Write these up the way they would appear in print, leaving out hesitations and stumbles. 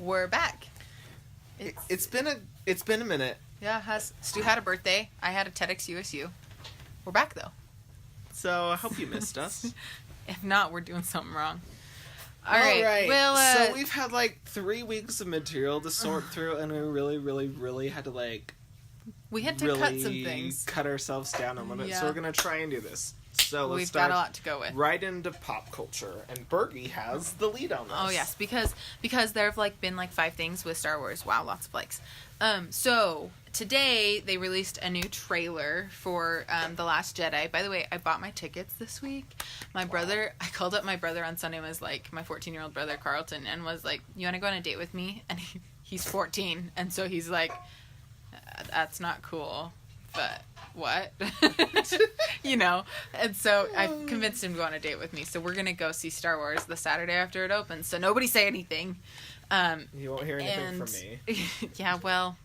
we're back. It's been a minute. Yeah, Stu had a birthday. I had a TEDx USU. We're back though. So I hope you missed us. If not, we're doing something wrong. All right. Well, so we've had 3 weeks of material to sort through, and we really had to we had to cut some things. Cut ourselves down a little bit. So we're gonna try and do this. So let's we've got a lot to go with. Right into pop culture, and Bergie has the lead on this. Oh yes, because there have been 5 things with Star Wars. Wow, lots of likes. So today they released a new trailer for The Last Jedi. By the way, I bought my tickets this week. I called up my brother on Sunday and was like, my 14-year-old brother Carlton, and was like, "You want to go on a date with me?" And he's 14, and so he's like, "That's not cool." But what? And so I convinced him to go on a date with me. So we're gonna go see Star Wars the Saturday after it opens. So nobody say anything. You won't hear anything from me. Yeah, well.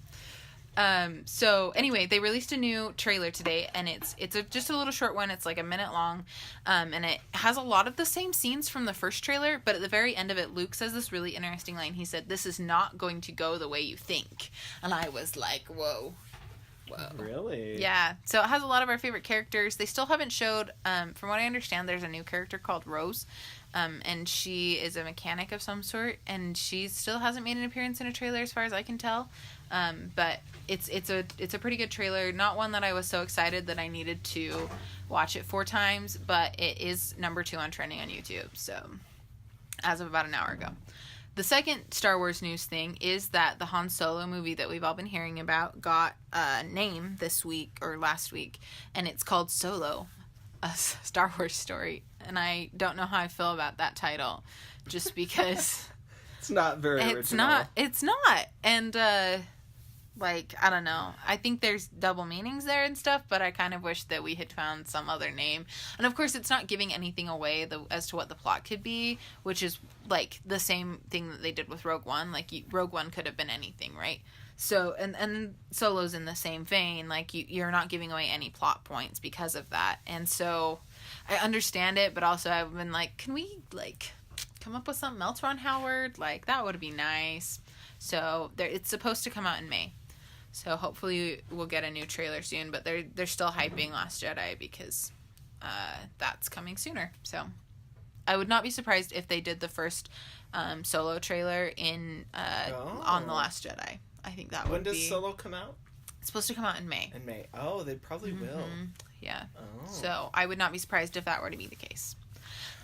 So anyway, they released a new trailer today, and it's just a little short one. It's a minute long, and it has a lot of the same scenes from the first trailer. But at the very end of it, Luke says this really interesting line. He said, "This is not going to go the way you think," and I was like, "Whoa." Whoa. Really? Yeah. So it has a lot of our favorite characters. They still haven't showed, from what I understand, there's a new character called Rose. And she is a mechanic of some sort. And she still hasn't made an appearance in a trailer as far as I can tell. But it's a pretty good trailer. Not one that I was so excited that I needed to watch it 4 times. But it is number 2 on trending on YouTube. So, as of about an hour ago. The second Star Wars news thing is that the Han Solo movie that we've all been hearing about got a name this week or last week, and it's called Solo, a Star Wars story. And I don't know how I feel about that title, just because it's not very original. It's not. And I don't know. I think there's double meanings there and stuff, but I kind of wish that we had found some other name. And of course, it's not giving anything away as to what the plot could be, which is the same thing that they did with Rogue One. Rogue One could have been anything, right? So, and Solo's in the same vein. You're not giving away any plot points because of that. And so I understand it, but also I've been can we come up with something else, Ron Howard? That would be nice. So it's supposed to come out in May. So hopefully we'll get a new trailer soon, but they're still hyping Last Jedi because that's coming sooner. So I would not be surprised if they did the first Solo trailer on The Last Jedi. I think that would be... When does Solo come out? It's supposed to come out in May. In May. Oh, they probably will. Yeah. Oh. So I would not be surprised if that were to be the case.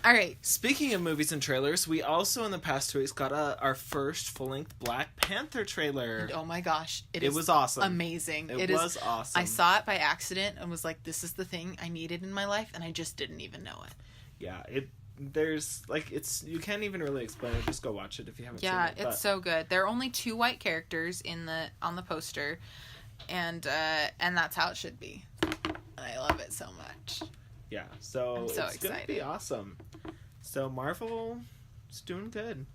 All right. Speaking of movies and trailers, we also in the past 2 weeks got our first full-length Black Panther trailer. Oh my gosh. It was awesome. Amazing. It was awesome. I saw it by accident and was like, this is the thing I needed in my life, and I just didn't even know it. Yeah, there's you can't even really explain it. Just go watch it if you haven't seen it. Yeah, it's so good. There are only 2 white characters on the poster, and that's how it should be. And I love it so much. Yeah, so I'm so it's excited. Gonna be awesome. So Marvel is doing good.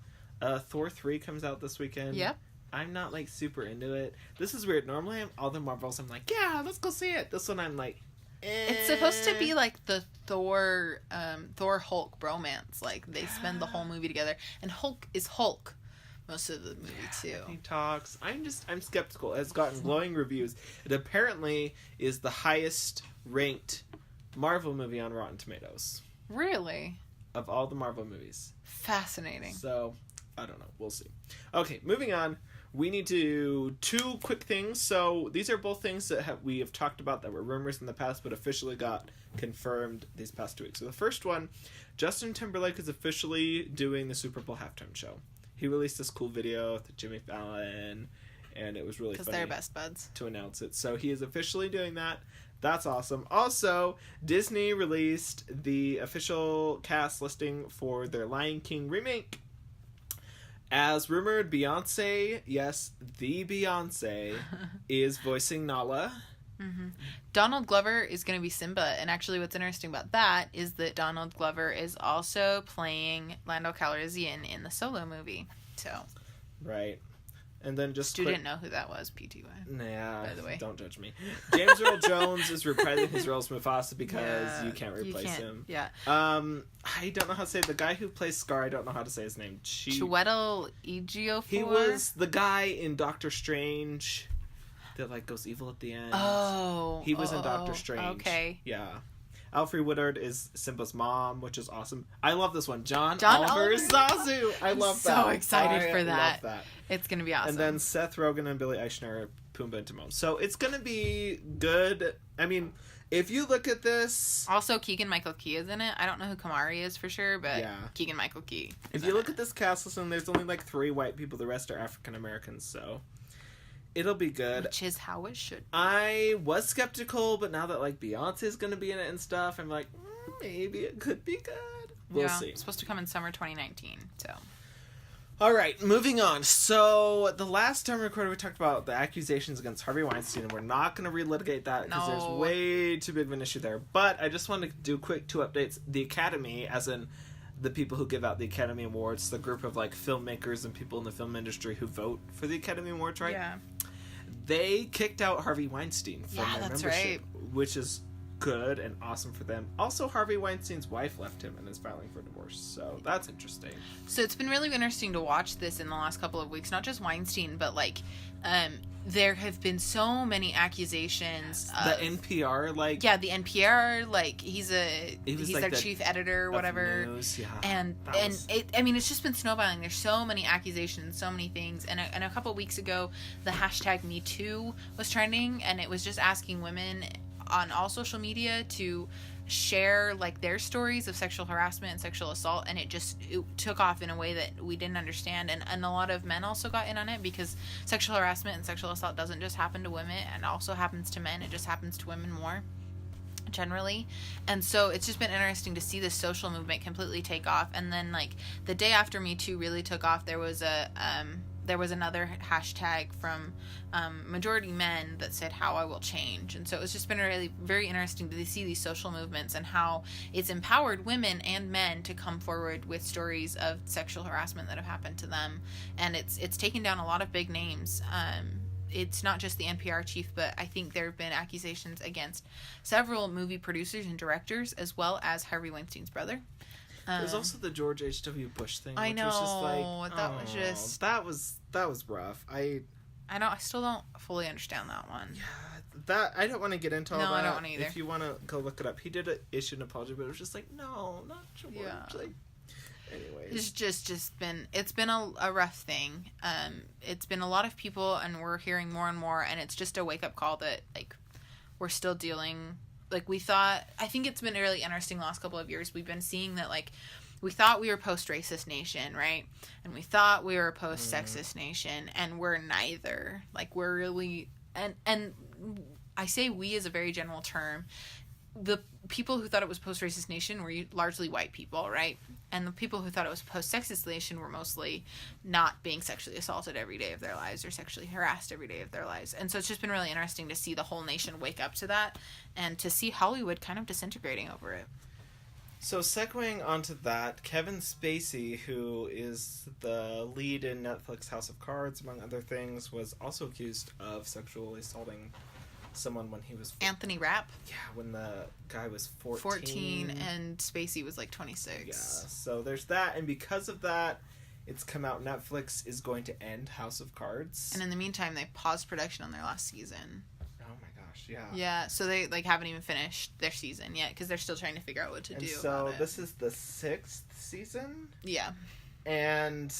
Thor 3 comes out this weekend. Yep. I'm not super into it. This is weird. Normally all the Marvels I'm like, yeah, let's go see it. This one I'm like, eh. It's supposed to be the Thor Hulk bromance. They spend the whole movie together, and Hulk is Hulk most of the movie too. He talks. I'm skeptical. It has gotten glowing reviews. It apparently is the highest ranked Marvel movie on Rotten Tomatoes. Really? Of all the Marvel movies. Fascinating. So, I don't know. We'll see. Okay, moving on. We need to 2 quick things. So, these are both things that we have talked about that were rumors in the past, but officially got confirmed these past 2 weeks. So, the first one, Justin Timberlake is officially doing the Super Bowl halftime show. He released this cool video with Jimmy Fallon, and it was really funny. Because they're best buds. To announce it. So, he is officially doing that. That's awesome. Also, Disney released the official cast listing for their Lion King remake. As rumored, Beyonce, yes, the Beyonce, is voicing Nala. Mm-hmm. Donald Glover is going to be Simba, and actually what's interesting about that is that Donald Glover is also playing Lando Calrissian in the Solo movie. So, right. And then just Stu didn't know who that was, PTY. Nah, by the way. Don't judge me. James Earl Jones is reprising his role as Mufasa because you can't replace him. Yeah. I don't know how to say it. The guy who plays Scar, I don't know how to say his name. Chiwetel Ejiofor? He was the guy in Doctor Strange that like goes evil at the end. Oh. He was in Doctor Strange. Okay. Yeah. Alfre Woodard is Simba's mom, which is awesome. I love this one. John Oliver Oliver Zazu. I love that. So excited for that. I love that. It's going to be awesome. And then Seth Rogen and Billy Eichner are Pumbaa and Timon. So it's going to be good. I mean, if you look at this... Also, Keegan-Michael Key is in it. I don't know who Kamari is for sure, but Keegan-Michael Key. If you look at this cast, listen, there's only like 3 white people. The rest are African Americans, so... It'll be good. Which is how it should be. I was skeptical, but now that like Beyonce's going to be in it and stuff, I'm like, maybe it could be good. We'll see. It's supposed to come in summer 2019, so... All right, moving on. So the last time we recorded, we talked about the accusations against Harvey Weinstein, and we're not going to relitigate that because there's way too big of an issue there. But I just wanted to do quick 2 updates. The Academy, as in the people who give out the Academy Awards, the group of like filmmakers and people in the film industry who vote for the Academy Awards, right? Yeah. They kicked out Harvey Weinstein from their membership, right. which is good and awesome for them. Also, Harvey Weinstein's wife left him and is filing for divorce, so that's interesting. So it's been really interesting to watch this in the last couple of weeks, not just Weinstein, but like there have been so many accusations. The NPR, like... Yeah, the NPR, like, he's like their chief editor or whatever. News, yeah. And it's just been snowballing. There's so many accusations, so many things. And a couple of weeks ago, the hashtag #MeToo was trending, and it was just asking women on all social media to share like their stories of sexual harassment and sexual assault, and it took off in a way that we didn't understand, and a lot of men also got in on it because sexual harassment and sexual assault doesn't just happen to women, and also happens to men. It just happens to women more generally. And so it's just been interesting to see this social movement completely take off. And then like the day after Me Too really took off, there was another hashtag from majority men that said how I will change. And so it's just been really very interesting to see these social movements and how it's empowered women and men to come forward with stories of sexual harassment that have happened to them. And it's taken down a lot of big names. It's not just the NPR chief, but I think there have been accusations against several movie producers and directors, as well as Harvey Weinstein's brother. There's also the George H.W. Bush thing. I which know. Was just like, that was just... That was rough. I still don't fully understand that one. Yeah, I don't want to get into all that. No, I don't want to either. If you want to go look it up, he did issue an apology, but it was just like, no, not George. Yeah. Like, anyways. It's just been a rough thing. It's been a lot of people, and we're hearing more and more, and it's just a wake-up call that, like, we're still dealing... Like, we thought... I think it's been really interesting the last couple of years. We've been seeing that, like, we thought we were post-racist nation, right? And we thought we were a post-sexist nation, and we're neither. Like, we're really... And I say we as a very general term. The people who thought it was post-racist nation were largely white people, right? And the people who thought it was post-sexist nation were mostly not being sexually assaulted every day of their lives or sexually harassed every day of their lives. And so it's just been really interesting to see the whole nation wake up to that and to see Hollywood kind of disintegrating over it. So segueing onto that, Kevin Spacey, who is the lead in Netflix House of Cards, among other things, was also accused of sexually assaulting someone when he was... Anthony Rapp? Yeah, when the guy was 14. 14, and Spacey was like 26. Yeah, so there's that, and because of that, it's come out Netflix is going to end House of Cards. And in the meantime, they paused production on their last season. Oh my gosh, yeah. Yeah, so they like haven't even finished their season yet, because they're still trying to figure out what to do so about it. This is the 6th season? Yeah. And...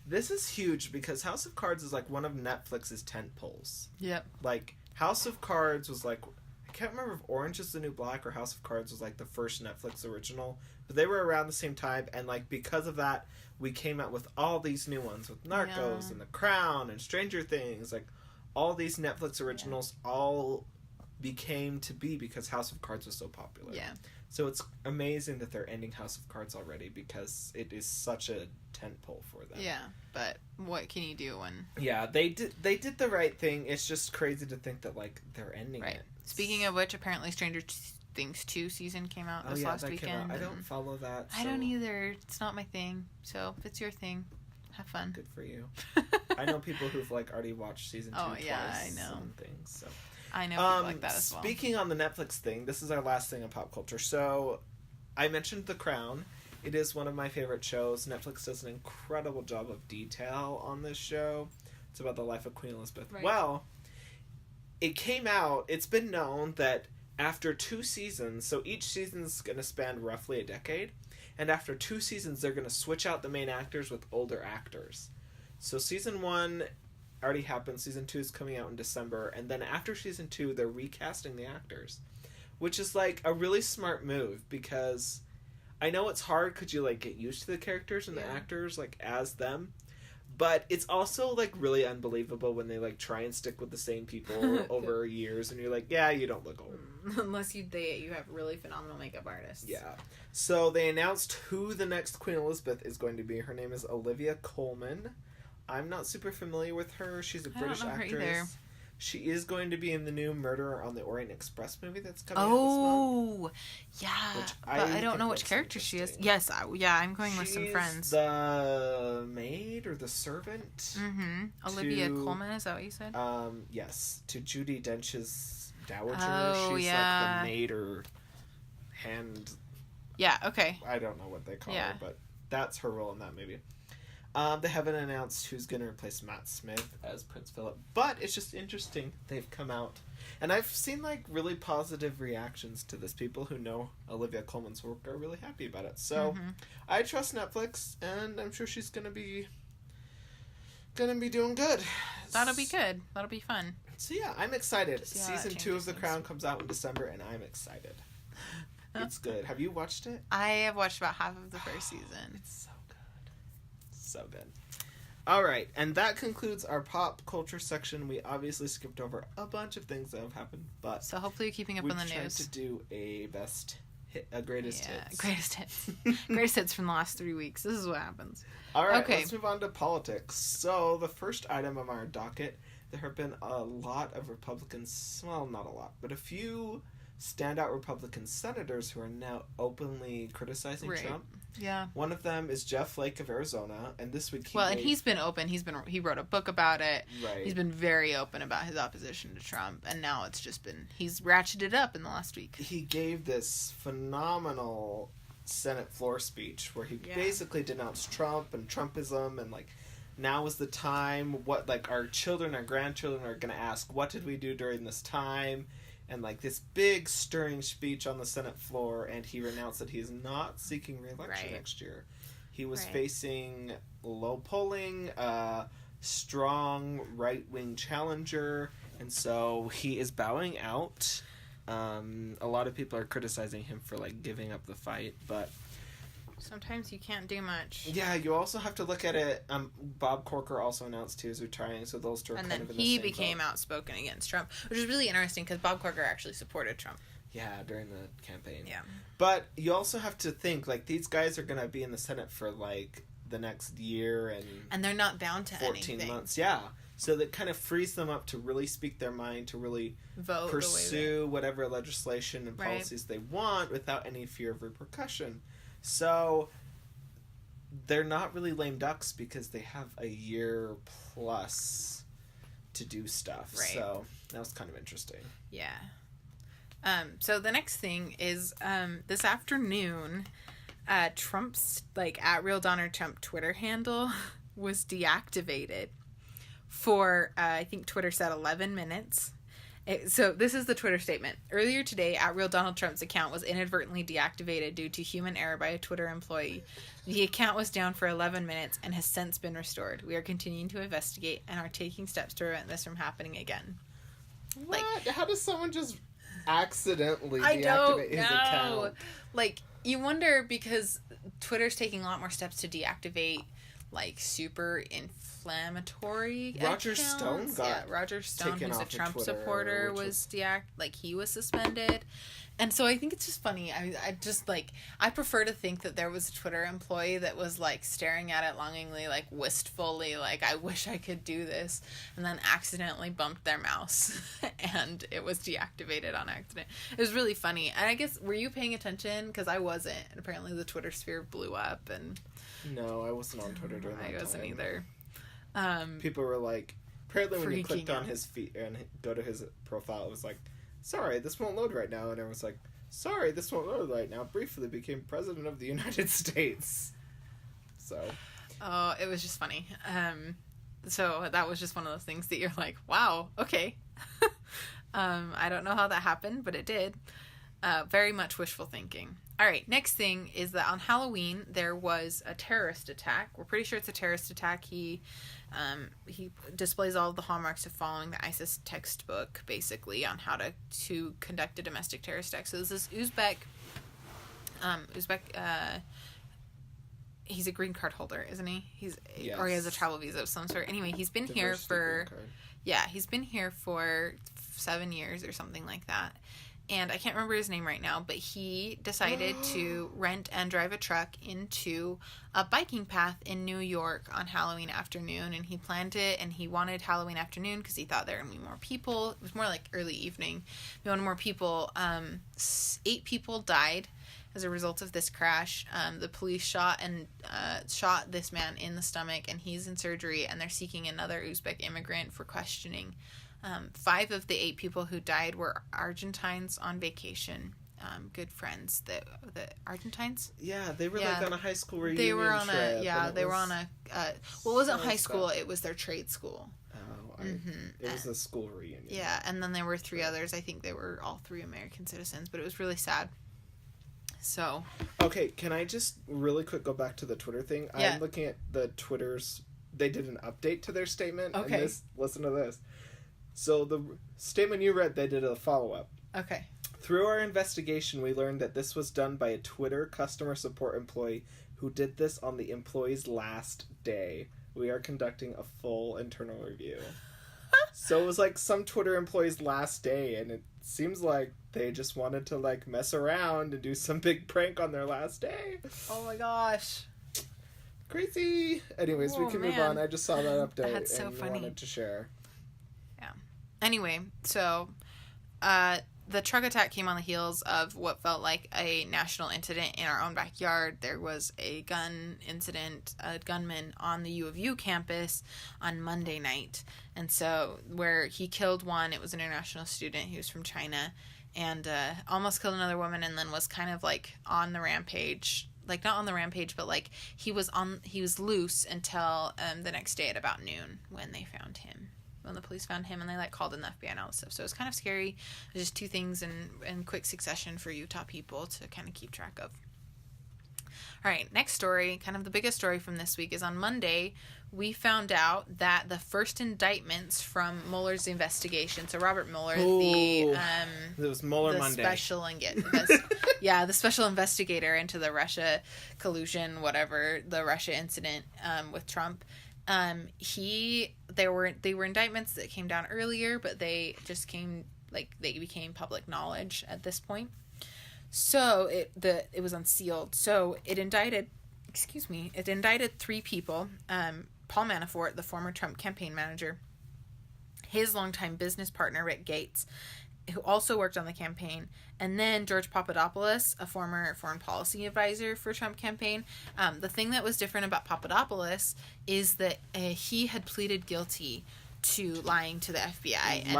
this is huge, because House of Cards is like one of Netflix's tentpoles. Yep. Like... House of Cards was like, I can't remember if Orange is the New Black or House of Cards was like the first Netflix original, but they were around the same time, and like because of that, we came out with all these new ones with Narcos and The Crown and Stranger Things, like all these Netflix originals all became to be because House of Cards was so popular. Yeah. So it's amazing that they're ending House of Cards already because it is such a tentpole for them. Yeah, but what can you do when... Yeah, they did the right thing. It's just crazy to think that, like, they're ending it. Speaking of which, apparently Stranger Things 2 season came out this last weekend. I don't follow that. I don't either. It's not my thing. So if it's your thing, have fun. Good for you. I know people who've like already watched season 2 twice. Yeah, I know. And things. So I know people like that as well. Speaking on the Netflix thing, this is our last thing in pop culture. So I mentioned The Crown. It is one of my favorite shows. Netflix does an incredible job of detail on this show. It's about the life of Queen Elizabeth. Right. Well, it came out, it's been known that after 2 seasons, so each season's going to span roughly a decade, and after 2 seasons, they're going to switch out the main actors with older actors. So season 1 already happened, season 2 is coming out in December, and then after season 2, they're recasting the actors, which is like a really smart move, because I know it's hard because you like get used to the characters and the actors like as them. But it's also, like, really unbelievable when they, like, try and stick with the same people over years, and you're like, yeah, you don't look old. Unless you have really phenomenal makeup artists. Yeah. So they announced who the next Queen Elizabeth is going to be. Her name is Olivia Colman. I'm not super familiar with her. She's a British actress. Her either. She is going to be in the new Murder on the Orient Express movie that's coming out this month. Yeah. But I don't know which character she is. Yes, I'm going with some friends. She's the maid or the servant. Mm-hmm. Olivia Colman, is that what you said? Yes. To Judi Dench's dowager. Oh, She's like the maid or hand... Yeah, okay. I don't know what they call her, but that's her role in that movie. They haven't announced who's going to replace Matt Smith as Prince Philip, but it's just interesting they've come out. And I've seen, like, really positive reactions to this. People who know Olivia Colman's work are really happy about it. So, I trust Netflix, and I'm sure she's going to be doing good. That'll be good. That'll be fun. So, yeah, I'm excited. Season 2 of The Crown comes out in December, and I'm excited. It's good. Have you watched it? I have watched about half of the first season. It's so so good. All right, and that concludes our pop culture section. We obviously skipped over a bunch of things that have happened, but so hopefully you're keeping up on the news. We tried to do a greatest hits. Greatest hits from the last 3 weeks. This is what happens. All right, let's move on to politics. So the first item of our docket, there have been a lot of Republicans. Well, not a lot, but a few standout Republican senators who are now openly criticizing Trump. Yeah. One of them is Jeff Flake of Arizona, and this week and he's been open. He wrote a book about it. Right. He's been very open about his opposition to Trump, and now it's just been he's ratcheted up in the last week. He gave this phenomenal Senate floor speech where he basically denounced Trump and Trumpism, and like now is the time. What like our children, our grandchildren are going to ask, what did we do during this time? And, like, this big, stirring speech on the Senate floor, and he renounced that he is not seeking re-election next year. He was facing low polling, strong right-wing challenger, and so he is bowing out. A lot of people are criticizing him for, like, giving up the fight, but... Sometimes you can't do much. Yeah, you also have to look at it. Bob Corker also announced he was retiring, so those two are kind of in the same boat. And then he became outspoken against Trump, which is really interesting because Bob Corker actually supported Trump. Yeah, during the campaign. Yeah. But you also have to think, like, these guys are going to be in the Senate for, like, the next year and they're not bound to 14 months. Yeah. So that kind of frees them up to really speak their mind, to really vote, pursue whatever legislation and policies they want without any fear of repercussion. So they're not really lame ducks because they have a year plus to do stuff. Right. So that was kind of interesting. Yeah. So the next thing is this afternoon, Trump's like @RealDonaldTrump Twitter handle was deactivated for I think Twitter said 11 minutes. So this is the Twitter statement. Earlier today, @RealDonaldTrump's account was inadvertently deactivated due to human error by a Twitter employee. The account was down for 11 minutes and has since been restored. We are continuing to investigate and are taking steps to prevent this from happening again. What? How does someone just accidentally deactivate his account? Like, you wonder because Twitter's taking a lot more steps to deactivate like super inflammatory Roger accounts. Stone got Roger Stone, who's a Trump Twitter, supporter, was he was suspended. And so I think it's just funny. I just like I prefer to think that there was a Twitter employee that was like staring at it longingly, like wistfully, like I wish I could do this, and then accidentally bumped their mouse and it was deactivated on accident. It was really funny. And I guess were you paying attention? Because I wasn't. And apparently the Twitter sphere blew up and. No, I wasn't on Twitter during that time. I wasn't either. People were like, apparently when you clicked on out. his feed and go to his profile, it was like, sorry, this won't load right now. And everyone's like, sorry, this won't load right now. Briefly became president of the United States. So. Oh, it was just funny. So that was just one of those things that you're like, wow, okay. I don't know how that happened, but it did. Very much wishful thinking. All right, next thing is that on Halloween there was a terrorist attack. We're pretty sure it's a terrorist attack. He displays all of the hallmarks of following the ISIS textbook, basically, on how to conduct a domestic terrorist attack. So this is Uzbek. He's a green card holder, isn't he? Yes. Or he has a travel visa of some sort. Anyway, he's been here for he's been here for 7 years or something like that. And I can't remember his name right now, but he decided to rent and drive a truck into a biking path in New York on Halloween afternoon. And he planned it, and he wanted Halloween afternoon because he thought there would be more people. It was more like early evening. He wanted more people. 8 people died as a result of this crash. The police shot this man in the stomach, and he's in surgery, and they're seeking another Uzbek immigrant for questioning. 5 of the 8 people who died were Argentines on vacation. Good friends. The Argentines? Yeah, they were like on a high school reunion. They were on trip, it wasn't high school, it was their trade school. Oh, it was a school reunion. Yeah, and then there were 3 others. I think they were all 3 American citizens, but it was really sad. So. Okay, can I just really quick go back to the Twitter thing? Yeah. I'm looking at the Twitter's. They did an update to their statement. Okay. And listen to this. So the statement you read, they did a follow-up. Okay. Through our investigation, we learned that this was done by a Twitter customer support employee who did this on the employee's last day. We are conducting a full internal review. So it was like some Twitter employee's last day, and it seems like they just wanted to like mess around and do some big prank on their last day. Oh my gosh. Crazy. Anyways, we can move on. I just saw that update. That's so funny. Wanted to share. Yeah. Anyway, so the truck attack came on the heels of what felt like a national incident in our own backyard. There was a gun incident, a gunman on the U of U campus on Monday night. And so where he killed one, it was an international student. He was from China, and almost killed another woman, and then was kind of like on the rampage. Like not on the rampage, but like he was loose until the next day at about noon when they found him. When the police found him, and they like called in the FBI and all this stuff. So it was kind of scary. It was just 2 things in quick succession for Utah people to kind of keep track of. All right, next story, kind of the biggest story from this week, is on Monday we found out that the first indictments from Mueller's investigation. So Robert Meuller, it was Meuller Monday. The special investigator into the Russia collusion, whatever, the Russia incident with Trump. They were indictments that came down earlier, but they just they became public knowledge at this point. So it was unsealed. So it indicted 3 people. Paul Manafort, the former Trump campaign manager, his longtime business partner Rick Gates, who also worked on the campaign, and then George Papadopoulos, a former foreign policy advisor for Trump campaign. The thing that was different about Papadopoulos is that he had pleaded guilty to lying to the FBI.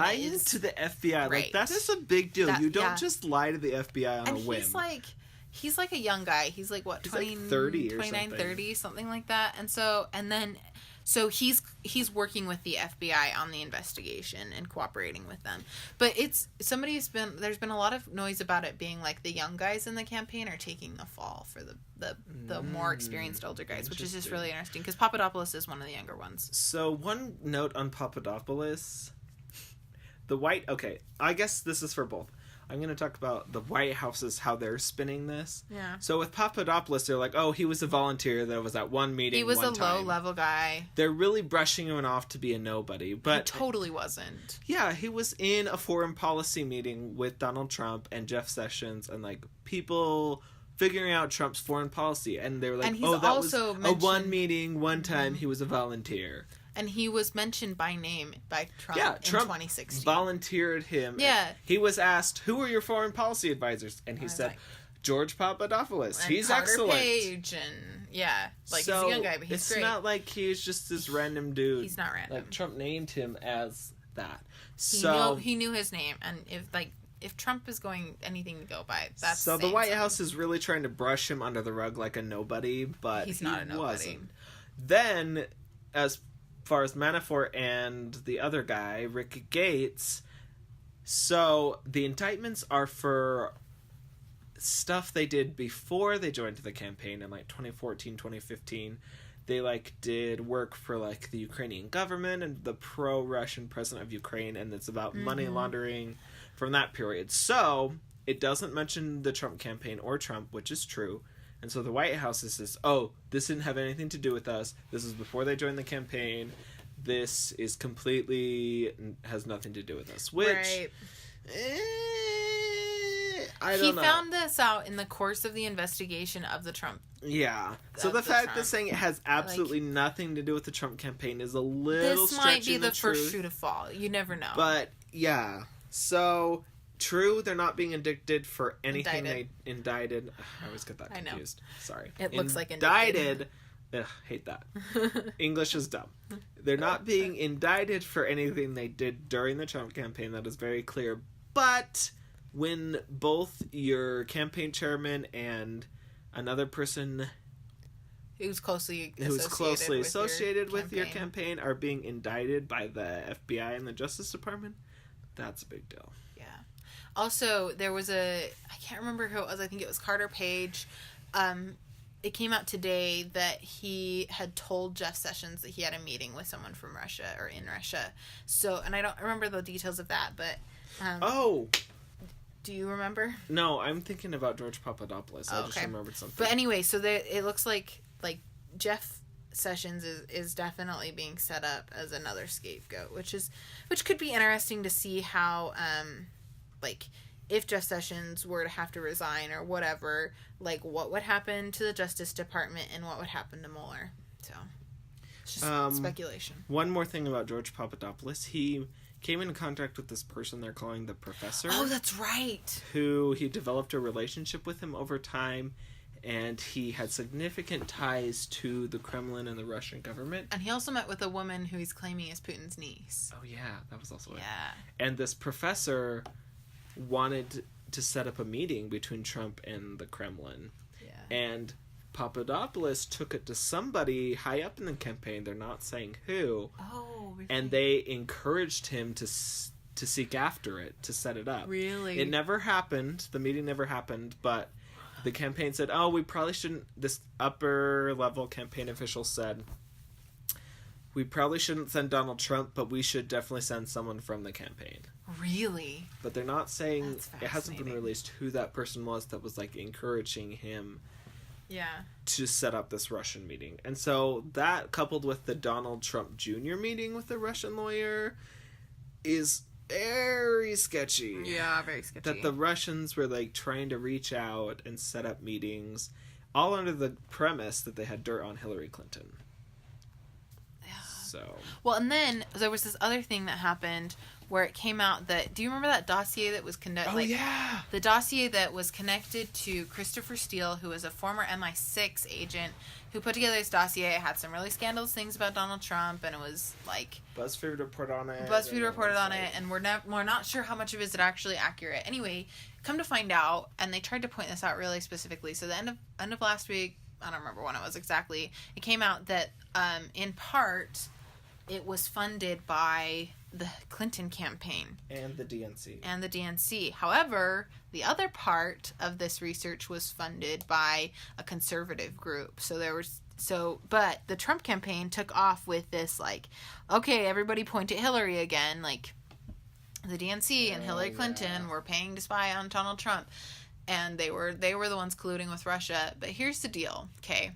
To the FBI, right. Like that is a big deal. You don't just lie to the FBI on a whim. He's like a young guy. He's like what, 20, like 30 or 29, something. 30, something like that. So he's working with the FBI on the investigation and cooperating with them. But there's been a lot of noise about it being like the young guys in the campaign are taking the fall for the more experienced older guys, which is just really interesting because Papadopoulos is one of the younger ones. So one note on Papadopoulos, I guess this is for both. I'm going to talk about the White House's, how they're spinning this. Yeah. So with Papadopoulos, they're like, oh, he was a volunteer that was at one meeting. He was a low-level guy. They're really brushing him off to be a nobody. But he totally wasn't. Yeah, he was in a foreign policy meeting with Donald Trump and Jeff Sessions and like people figuring out Trump's foreign policy. And they were like, was a one meeting, one time, he was a volunteer. And he was mentioned by name by Trump in 2016. Volunteered him. Yeah. He was asked, who are your foreign policy advisors? And he said, George Papadopoulos. And He's Carter excellent. Page and like he's a young guy, but he's great. It's not like he's just this random dude. He's not random. Like Trump named him as that. He knew his name, and if Trump is going anything to go by, that's so the White House is really trying to brush him under the rug like a nobody, but he's not a nobody. Wasn't. Then, as far as Manafort and the other guy, Rick Gates, so the indictments are for stuff they did before they joined the campaign in like 2014, 2015. They did work for the Ukrainian government and the pro-Russian president of Ukraine, and it's about money laundering from that period. So it doesn't mention the Trump campaign or Trump, which is true. And so the White House says, "Oh, this didn't have anything to do with us. This is before they joined the campaign. This is completely has nothing to do with us." Which, right. I don't know. He found this out in the course of the investigation of the Trump. Yeah. So the fact that saying it has absolutely nothing to do with the Trump campaign is a little stretching the truth. This might be the first shoe to fall. You never know. But, yeah. So, true, they're not being indicted for anything indicted. I always get that confused. Sorry. It looks like indicted. Ugh, hate that. English is dumb. They're not being indicted for anything they did during the Trump campaign. That is very clear. But when both your campaign chairman and another person who's closely associated with your campaign are being indicted by the FBI and the Justice Department, that's a big deal. Yeah. Also, there was I can't remember who it was. I think it was Carter Page. It came out today that he had told Jeff Sessions that he had a meeting with someone from Russia or in Russia. So, and I don't remember the details of that, but do you remember? No, I'm thinking about George Papadopoulos. I just remembered something. But anyway, so it looks like Jeff Sessions is definitely being set up as another scapegoat, which could be interesting to see how if Jeff Sessions were to have to resign or whatever, what would happen to the Justice Department and what would happen to Meuller. So it's just speculation. One more thing about George Papadopoulos, he came into contact with this person they're calling the Professor. Oh, that's right. Who he developed a relationship with him over time, and he had significant ties to the Kremlin and the Russian government. And he also met with a woman who he's claiming is Putin's niece. Oh, yeah. That was also it. Yeah. And this professor wanted to set up a meeting between Trump and the Kremlin. Yeah. And Papadopoulos took it to somebody high up in the campaign. They're not saying who. Oh, really? And they encouraged him to seek after it, to set it up. Really? It never happened. The meeting never happened, but the campaign said, "Oh, we probably shouldn't," this upper level campaign official said, "We probably shouldn't send Donald Trump, but we should definitely send someone from the campaign." Really? But they're not saying, it hasn't been released who that person was that was encouraging him to set up this Russian meeting. And so that, coupled with the Donald Trump Jr. meeting with the Russian lawyer, is very sketchy. Yeah, very sketchy. That the Russians were trying to reach out and set up meetings, all under the premise that they had dirt on Hillary Clinton. Yeah. So. Well, and then there was this other thing that happened where it came out that, do you remember that dossier that was conducted? Oh, yeah! The dossier that was connected to Christopher Steele, who was a former MI6 agent who put together this dossier. It had some really scandalous things about Donald Trump, and it was BuzzFeed reported on it. BuzzFeed reported on it, and we're not sure how much of it is actually accurate. Anyway, come to find out, and they tried to point this out really specifically. So the end of last week, I don't remember when it was exactly, it came out that in part it was funded by the Clinton campaign. And the DNC. However, the other part of this research was funded by a conservative group. But the Trump campaign took off with this, okay, everybody point at Hillary again. The DNC and Hillary Clinton were paying to spy on Donald Trump. And they were the ones colluding with Russia. But here's the deal, okay?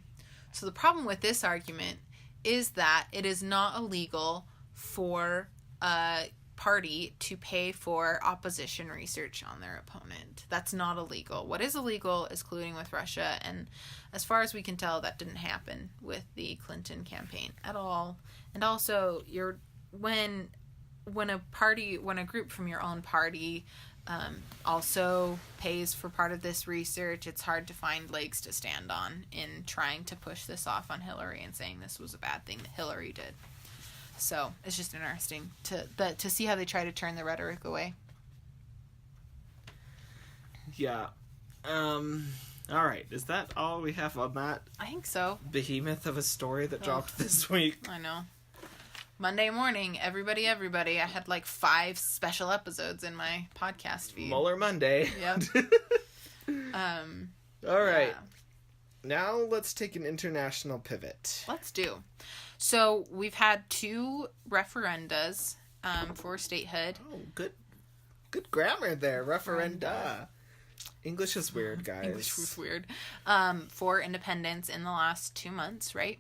So the problem with this argument is that it is not illegal for a party to pay for opposition research on their opponent. That's not illegal. What is illegal is colluding with Russia, and as far as we can tell, that didn't happen with the Clinton campaign at all. And also, when a group from your own party Also pays for part of this research. It's hard to find legs to stand on in trying to push this off on Hillary and saying this was a bad thing that Hillary did. So it's just interesting to see how they try to turn the rhetoric away. Yeah. All right. Is that all we have on that I think so. behemoth of a story that dropped this week? I know. Monday morning, everybody. I had like 5 special episodes in my podcast feed. Meuller Monday. Yep. All right. Yeah. Now let's take an international pivot. Let's do. So we've had 2 referendas for statehood. Oh, good grammar there. Referenda. English is weird, guys. English was weird. For independence in the last 2 months, right?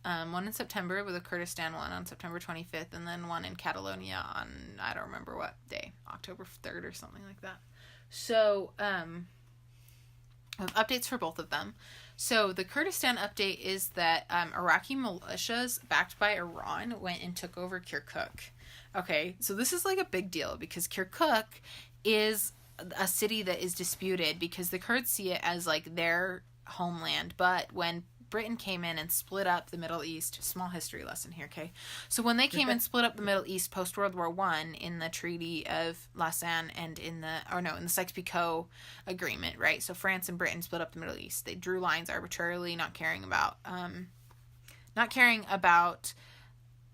One in September with a Kurdistan one on September 25th, and then one in Catalonia on, I don't remember what day, October 3rd or something like that. So, we have updates for both of them. So, the Kurdistan update is that Iraqi militias backed by Iran went and took over Kirkuk. Okay, so this is like a big deal because Kirkuk is a city that is disputed because the Kurds see it as like their homeland, but when Britain came in and split up the Middle East. Small history lesson here, okay? So when they came and split up the Middle East post World War I in the Treaty of Lausanne and in the Sykes-Picot Agreement, right? So France and Britain split up the Middle East. They drew lines arbitrarily, not caring about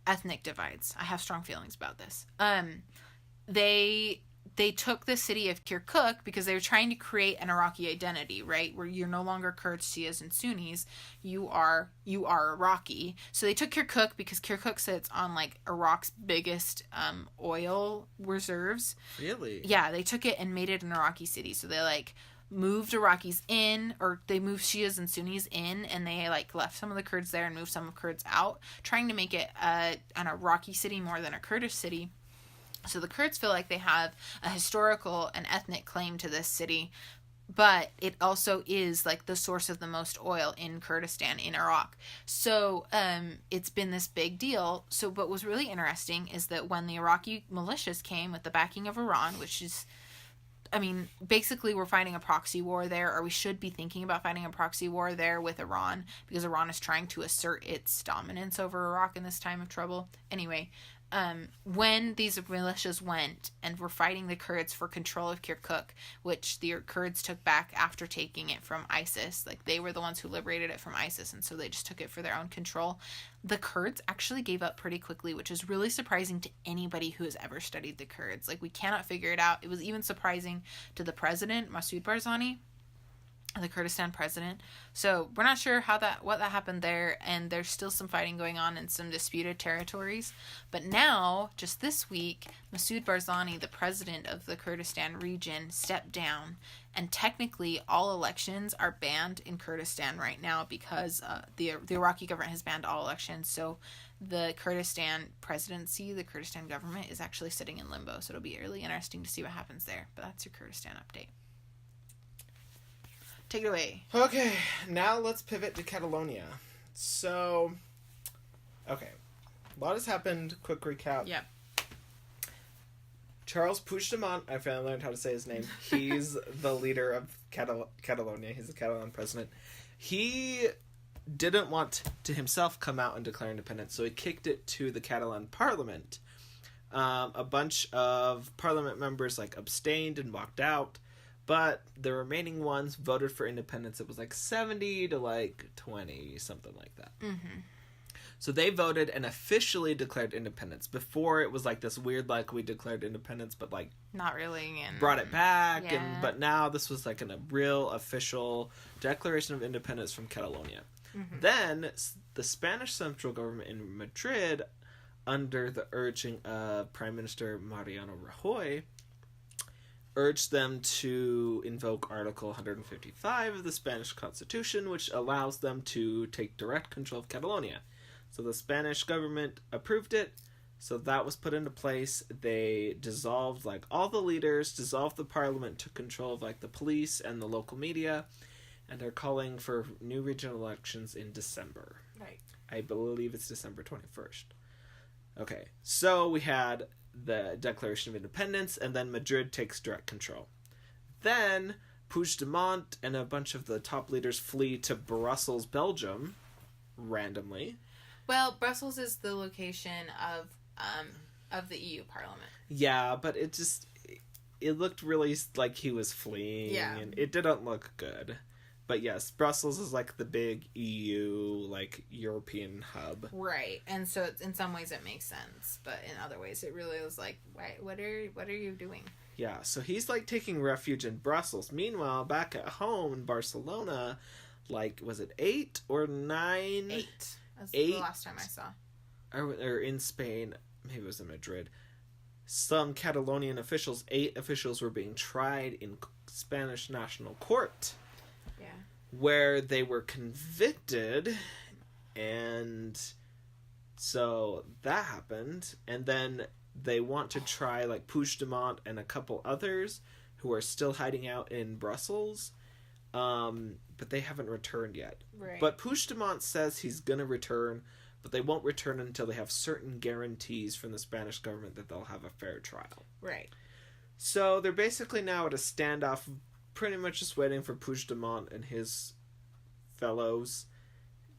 ethnic divides. I have strong feelings about this. They took the city of Kirkuk because they were trying to create an Iraqi identity, right? Where you're no longer Kurds, Shias, and Sunnis. You are Iraqi. So they took Kirkuk because Kirkuk sits on like Iraq's biggest oil reserves. Really? Yeah, they took it and made it an Iraqi city. So they like moved Iraqis in, or they moved Shias and Sunnis in, and they like left some of the Kurds there and moved some of Kurds out, trying to make it an Iraqi city more than a Kurdish city. So the Kurds feel like they have a historical and ethnic claim to this city, but it also is like the source of the most oil in Kurdistan in Iraq. So it's been this big deal. So what was really interesting is that when the Iraqi militias came with the backing of Iran, which is, I mean, basically we're fighting a proxy war there, or we should be thinking about fighting a proxy war there with Iran, because Iran is trying to assert its dominance over Iraq in this time of trouble. Anyway, when these militias went and were fighting the Kurds for control of Kirkuk, which the Kurds took back after taking it from ISIS, like they were the ones who liberated it from ISIS, and so they just took it for their own control, the Kurds actually gave up pretty quickly, which is really surprising to anybody who has ever studied the Kurds. Like, we cannot figure it out. It was even surprising to the president, Masoud Barzani, the Kurdistan president. So we're not sure what that happened there, and there's still some fighting going on in some disputed territories. But now, just this week, Masoud Barzani, the president of the Kurdistan region, stepped down, and technically all elections are banned in Kurdistan right now because the Iraqi government has banned all elections. So the Kurdistan presidency, the Kurdistan government, is actually sitting in limbo. So it'll be really interesting to see what happens there. But that's your Kurdistan update. Take it away. Okay, now let's pivot to Catalonia. So, okay. A lot has happened. Quick recap. Yep. Charles Puigdemont, I finally learned how to say his name. He's the leader of Catalonia. He's the Catalan president. He didn't want to himself come out and declare independence, so he kicked it to the Catalan parliament. A bunch of parliament members abstained and walked out. But the remaining ones voted for independence. It was 70 to 20, something like that. Mm-hmm. So they voted and officially declared independence. Before it was this weird we declared independence, but not really, and brought it back. Yeah. But now this was a real official declaration of independence from Catalonia. Mm-hmm. Then the Spanish central government in Madrid, under the urging of Prime Minister Mariano Rajoy, urged them to invoke Article 155 of the Spanish Constitution, which allows them to take direct control of Catalonia. So the Spanish government approved it, so that was put into place. They dissolved all the leaders, dissolved the parliament, took control of the police and the local media, and they're calling for new regional elections in December. Right. I believe it's December 21st. Okay, so we had the Declaration of Independence, and then Madrid takes direct control. Then Puigdemont and a bunch of the top leaders flee to Brussels, Belgium, randomly. Well, Brussels is the location of the EU Parliament. Yeah, but it looked really like he was fleeing, and it didn't look good. But yes, Brussels is like the big EU, like European hub. Right, and so in some ways it makes sense, but in other ways it really was like, what are you doing? Yeah, so he's like taking refuge in Brussels. Meanwhile, back at home in Barcelona, like, was it 8 or 9? 8. That's 8? The last time I saw. Or in Spain, maybe it was in Madrid. Some Catalonian officials, 8 officials, were being tried in Spanish National Court. Yeah. Where they were convicted, and so that happened. And then they want to try, like, Puigdemont and a couple others who are still hiding out in Brussels, but they haven't returned yet. Right. But Puigdemont says he's going to return, but they won't return until they have certain guarantees from the Spanish government that they'll have a fair trial. Right. So they're basically now at a standoff, pretty much just waiting for Puigdemont and his fellows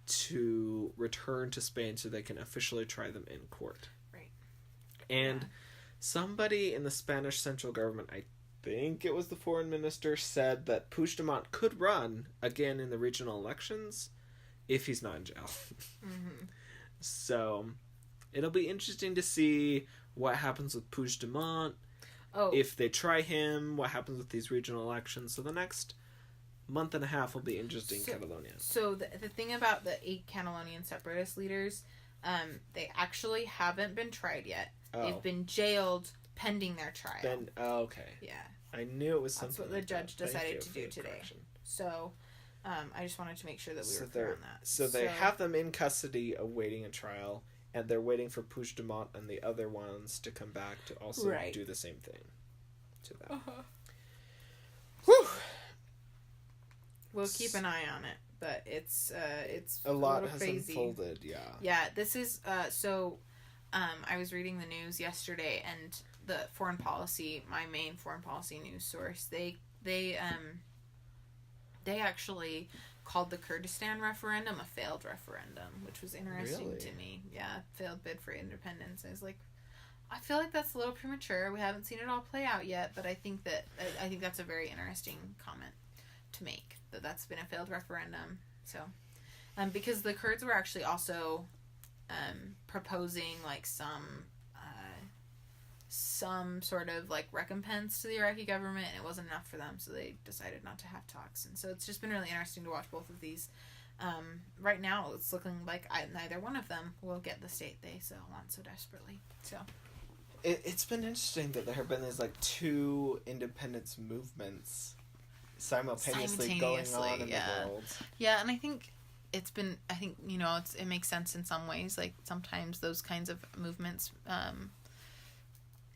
to return to Spain so they can officially try them in court. Right. And somebody in the Spanish central government, I think it was the foreign minister, said that Puigdemont could run again in the regional elections if he's not in jail. Mm-hmm. So it'll be interesting to see what happens with Puigdemont. Oh. If they try him, what happens with these regional elections. So the next month and a half will be interesting in Catalonia. So the thing about the 8 Catalonian separatist leaders, they actually haven't been tried yet. Oh. They've been jailed pending their trial. Okay. Yeah. I knew it was something. That's what the judge decided to do today. Correction. So, I just wanted to make sure that we were clear on that. So they have them in custody awaiting a trial, and they're waiting for Puigdemont and the other ones to come back to also do the same thing to them. Uh-huh. Whew! We'll keep an eye on it, but it's a lot has crazy. Unfolded, yeah. Yeah, this is I was reading the news yesterday, and the foreign policy, my main foreign policy news source, they actually called the Kurdistan referendum a failed referendum, which was interesting to me. Yeah, failed bid for independence. I was like, I feel like that's a little premature. We haven't seen it all play out yet, but I think that's a very interesting comment to make, that's been a failed referendum. So, because the Kurds were actually also proposing like some sort of like recompense to the Iraqi government, and it wasn't enough for them, so they decided not to have talks. And so it's just been really interesting to watch both of these. Right now, it's looking like neither one of them will get the state they so want so desperately. So it's been interesting that there have been these like 2 independence movements simultaneously going on in the world. Yeah, and I think it makes sense in some ways. Like sometimes those kinds of movements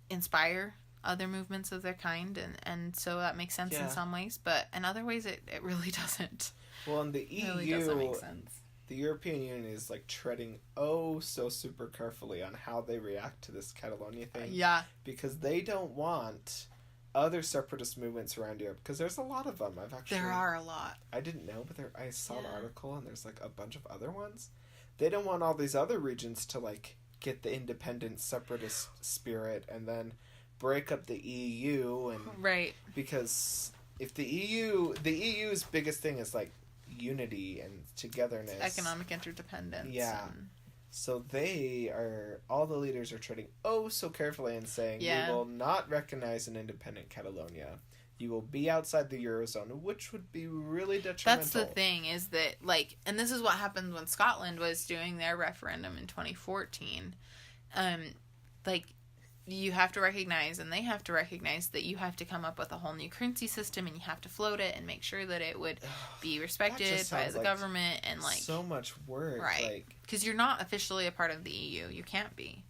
inspire other movements of their kind, and so that makes sense in some ways, but in other ways it really doesn't. Well, in the EU, really doesn't make sense. The European Union is like treading so super carefully on how they react to this Catalonia thing. Yeah. Because they don't want other separatist movements around Europe, because there's a lot of them. There are a lot. I didn't know, but I saw an article, and there's like a bunch of other ones. They don't want all these other regions to like get the independent separatist spirit and then break up the EU, and right, because if the EU's biggest thing is like unity and togetherness, economic interdependence. Yeah. So all the leaders are treading so carefully and saying, we will not recognize an independent Catalonia. You will be outside the Eurozone, which would be really detrimental. That's the thing, is that, like, and this is what happened when Scotland was doing their referendum in 2014. Like, you have to recognize, and they have to recognize, that you have to come up with a whole new currency system, and you have to float it and make sure that it would be respected by the government, and like so much work, right? Because you're not officially a part of the EU. You can't be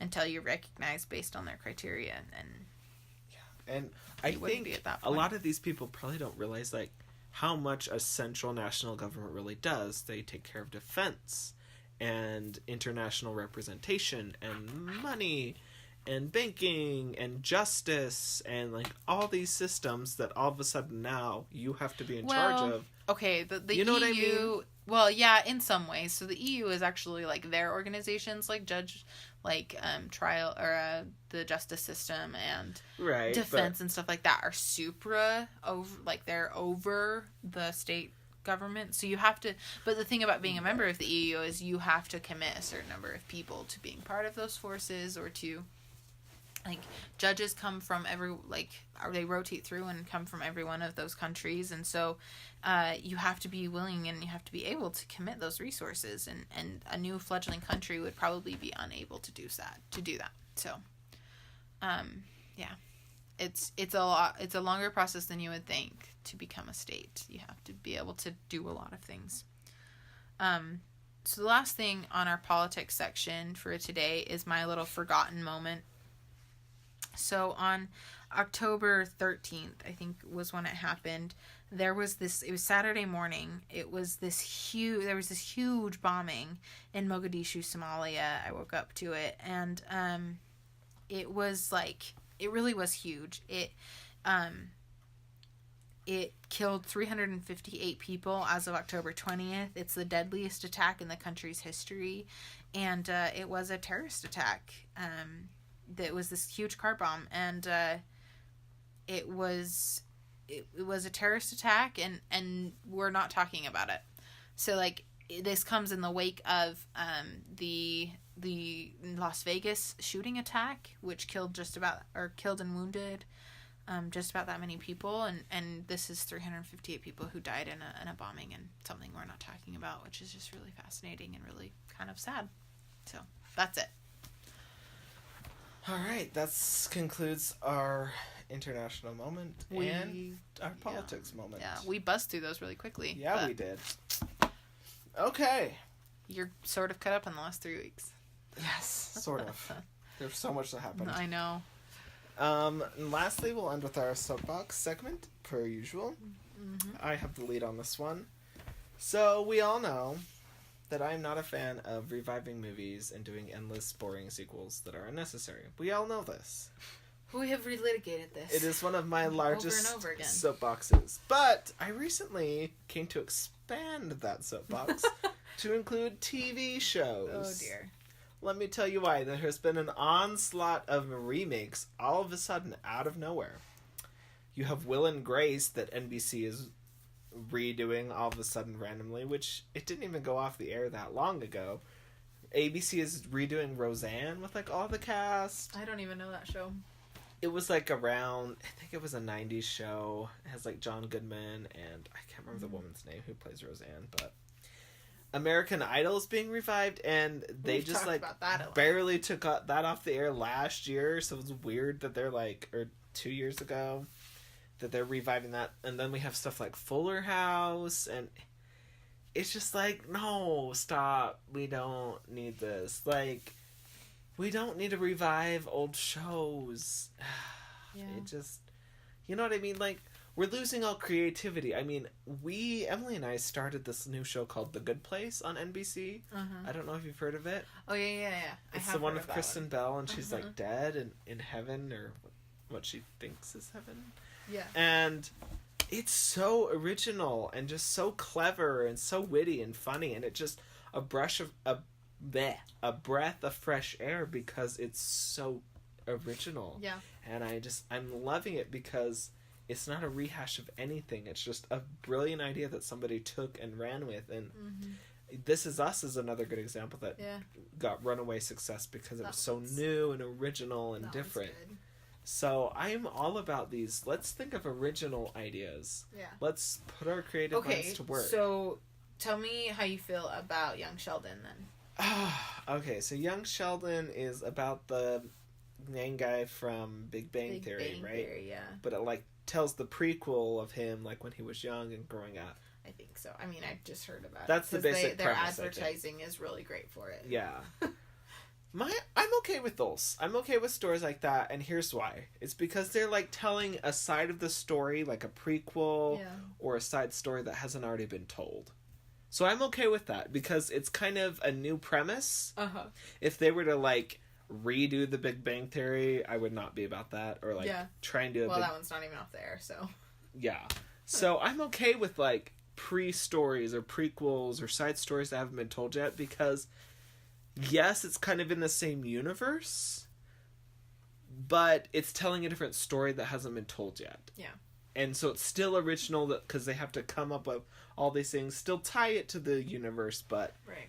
until you're recognized based on their criteria, and I think a lot of these people probably don't realize like how much a central national government really does. They take care of defense and international representation and money and banking and justice and like all these systems that all of a sudden now you have to be in charge of. Okay, the You know EU, what I mean? well, yeah, in some ways. So the EU is actually like their organizations, like trial or the justice system and Right, defense and stuff like that are supra over, like they're over the state government. So you have to. But the thing about being a member of the EU is you have to commit a certain number of people to being part of those forces, or to like judges come from they rotate through and come from every one of those countries, and so you have to be willing and you have to be able to commit those resources, and a new fledgling country would probably be unable to do that. So yeah, it's a longer process than you would think to become a state. You have to be able to do a lot of things. So the last thing on our politics section for today is my little forgotten moment. So on October 13th, I think was when it happened, it was Saturday morning. There was this huge bombing in Mogadishu, Somalia. I woke up to it, and it really was huge. It killed 358 people as of October 20th. It's the deadliest attack in the country's history, and it was a terrorist attack. That was this huge car bomb, and it was a terrorist attack, and we're not talking about it. So like this comes in the wake of the Las Vegas shooting attack, which killed and wounded just about that many people, and this is 358 people who died in a bombing, and something we're not talking about, which is just really fascinating and really kind of sad. So that's it. All right, that concludes our international moment and our politics moment. Yeah, we buzzed through those really quickly. Yeah, we did. Okay. You're sort of caught up in the last 3 weeks. Yes, sort of. There's so much that happened. I know. And lastly, we'll end with our soapbox segment, per usual. Mm-hmm. I have the lead on this one. So, we all know that I'm not a fan of reviving movies and doing endless, boring sequels that are unnecessary. We all know this. We have relitigated this. It is one of my largest over and over again. soapboxes. But I recently came to expand that soapbox to include TV shows. Oh, dear. Let me tell you why. There has been an onslaught of remakes all of a sudden out of nowhere. You have Will and Grace that NBC is redoing all of a sudden randomly, which it didn't even go off the air that long ago. ABC is redoing Roseanne with like all the cast. I don't even know that show. It was like around, I think it was a 90s show. It has like John Goodman and I can't remember the woman's name who plays Roseanne, but American Idol is being revived, and they just like barely took that off the air last year, so it's weird that they're like, or 2 years ago, that they're reviving that. And then we have stuff like Fuller House, and it's just like, no, stop, we don't need this. Like, we don't need to revive old shows. Yeah. It just, you know what I mean? Like, we're losing all creativity. I mean, Emily and I started this new show called The Good Place on NBC. Uh-huh. I don't know if you've heard of it. Oh, yeah. It's the one with Kristen Bell, and she's like dead and in heaven, or what she thinks is heaven. Yeah. And it's so original and just so clever and so witty and funny, and it's just a breath of fresh air because it's so original. Yeah. And I'm loving it because it's not a rehash of anything. It's just a brilliant idea that somebody took and ran with. And This Is Us is another good example that got runaway success because it was so new and original and different. So I am all about these. Let's think of original ideas. Yeah. Let's put our creative minds to work. So tell me how you feel about Young Sheldon then. Okay, so Young Sheldon is about the main guy from Big Bang Theory, right? Theory, yeah. But it like tells the prequel of him like when he was young and growing up. I think so. I mean, I've just heard about it. That's the basic their premise. Their advertising is really great for it. Yeah. I'm okay with those. I'm okay with stories like that, and here's why. It's because they're like telling a side of the story, like a prequel or a side story that hasn't already been told. So I'm okay with that because it's kind of a new premise. Uh-huh. If they were to like redo the Big Bang Theory, I would not be about that. Or like try and do that one's not even off the air, so. Yeah. So I'm okay with like pre-stories or prequels or side stories that haven't been told yet, because yes, it's kind of in the same universe, but it's telling a different story that hasn't been told yet. Yeah. And so it's still original because they have to come up with all these things, still tie it to the universe, but right.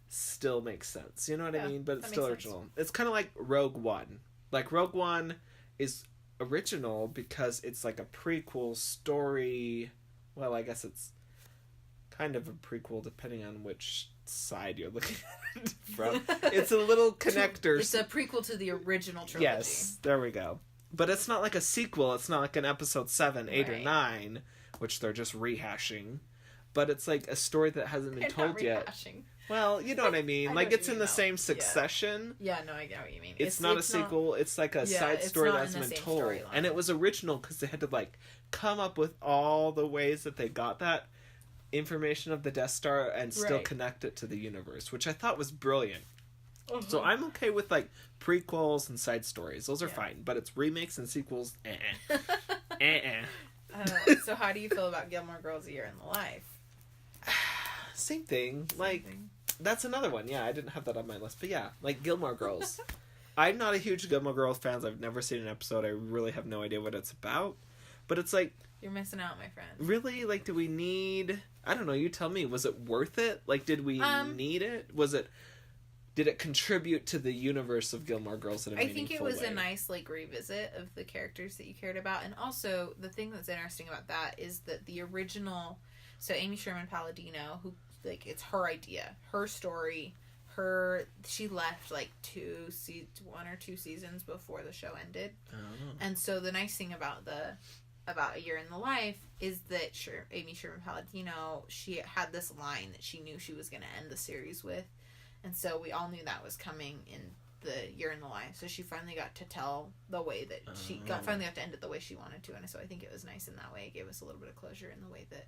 still makes sense. You know what I mean? But it's still original. Sense. It's kind of like Rogue One. Like Rogue One is original because it's like a prequel story. Well, I guess it's kind of a prequel depending on which side you're looking at it from. It's a little connector. It's a prequel to the original trilogy. Yes, there we go. But it's not like a sequel. It's not like an episode 7, 8, or 9, which they're just rehashing. But it's like a story that hasn't been told yet. Well, you know what I mean. Like, it's in the same succession. Yeah, no, I get what you mean. It's not a sequel. It's like a side story that hasn't been told. Storyline. And it was original because they had to, like, come up with all the ways that they got that information of the Death Star and still connect it to the universe, which I thought was brilliant. Uh-huh. So I'm okay with, like, prequels and side stories. Those are fine. But it's remakes and sequels, So how do you feel about Gilmore Girls: A Year in the Life? Same thing. That's another one. Yeah, I didn't have that on my list. But yeah, like Gilmore Girls. I'm not a huge Gilmore Girls fan. I've never seen an episode. I really have no idea what it's about. But it's like... You're missing out, my friend. Really? Like, do we need... I don't know. You tell me. Was it worth it? Like, did we need it? Did it contribute to the universe of Gilmore Girls in a meaningful way? I think it was a nice, like, revisit of the characters that you cared about. And also, the thing that's interesting about that is that the original... So, Amy Sherman Palladino, who, like, it's her idea, her story, she left, like, 1 or 2 seasons before the show ended. Oh. And so, the nice thing about A Year in the Life is that Amy Sherman Palladino, she had this line that she knew she was going to end the series with. And so we all knew that was coming in the Year in the Life. So she finally got to tell the way that finally got to end it the way she wanted to. And so I think it was nice in that way. It gave us a little bit of closure in the way that...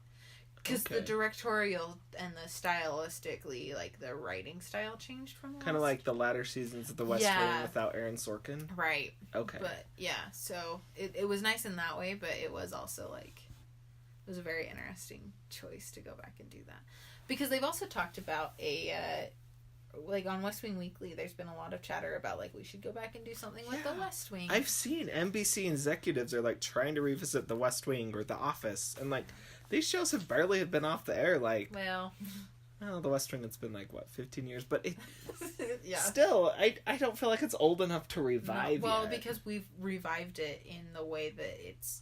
Because the directorial and the stylistically, like, the writing style changed from kind of like the latter seasons of The West Wing without Aaron Sorkin. Right. Okay. But, yeah, so it was nice in that way, but it was also, like... It was a very interesting choice to go back and do that. Because they've also talked about like on West Wing Weekly, there's been a lot of chatter about like we should go back and do something with the West Wing. I've seen NBC executives are like trying to revisit the West Wing or The Office, and like these shows have barely been off the air. Like, well, the West Wing, it's been like what 15 years, but it still I don't feel like it's old enough to revive. No, well, because we've revived it in the way that it's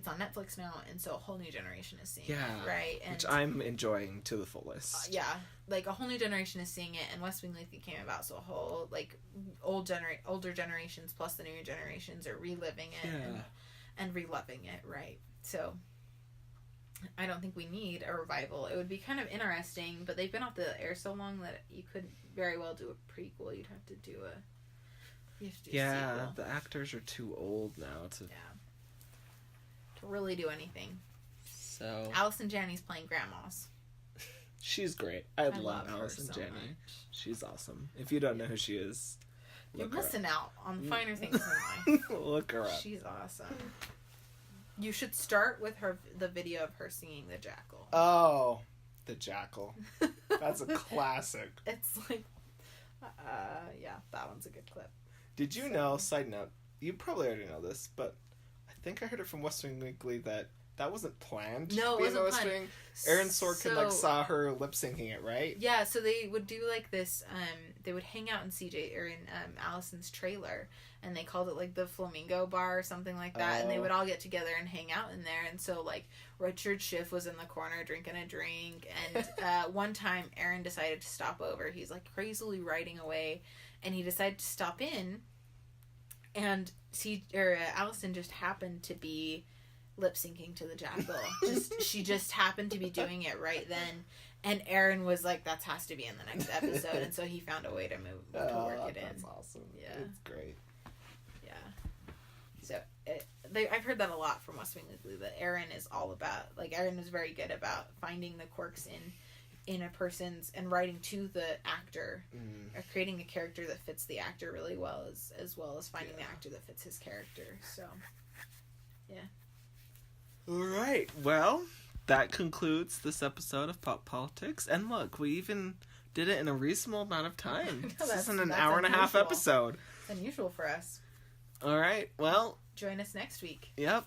on Netflix now, and so a whole new generation is seeing it, right? And, which I'm enjoying to the fullest. Like a whole new generation is seeing it, and West Wing Weekly came about, so a whole like older generations plus the newer generations are reliving it and reloving it, right? So I don't think we need a revival. It would be kind of interesting, but they've been off the air so long that you could very well do a prequel. You'd have to do a sequel. The actors are too old now to really do anything. So Allison Janney's playing grandmas. She's great. I love Allison Janney. Much. She's awesome. If you don't know who she is, you're missing out on finer things in life. Look her up. She's awesome. You should start with the video of her singing The Jackal. Oh, The Jackal. That's a classic. It's like, that one's a good clip. Did you know, side note, you probably already know this, but I think I heard it from West Wing Weekly that wasn't planned. No, it wasn't planned. Wing. Aaron Sorkin saw her lip syncing it, right? Yeah, so they would do like this. They would hang out in CJ or in Allison's trailer, and they called it like the Flamingo Bar or something like that. And they would all get together and hang out in there. And so like Richard Schiff was in the corner drinking a drink, and one time Aaron decided to stop over. He's like crazily writing away, and he decided to stop in. And Allison just happened to be lip syncing to The Jackal. She just happened to be doing it right then, and Aaron was like, "That has to be in the next episode," and so he found a way to work it in. That's awesome. Yeah, it's great. Yeah. So I've heard that a lot from West Wing Weekly, that Aaron is all about, like, Aaron is very good about finding the quirks in a person's and writing to the actor, or creating a character that fits the actor really well, as well as finding the actor that fits his character. So, yeah. All right. Well, that concludes this episode of Pop Politics. And look, we even did it in a reasonable amount of time. This isn't an hour and a half episode. It's unusual for us. All right. Well, join us next week. Yep.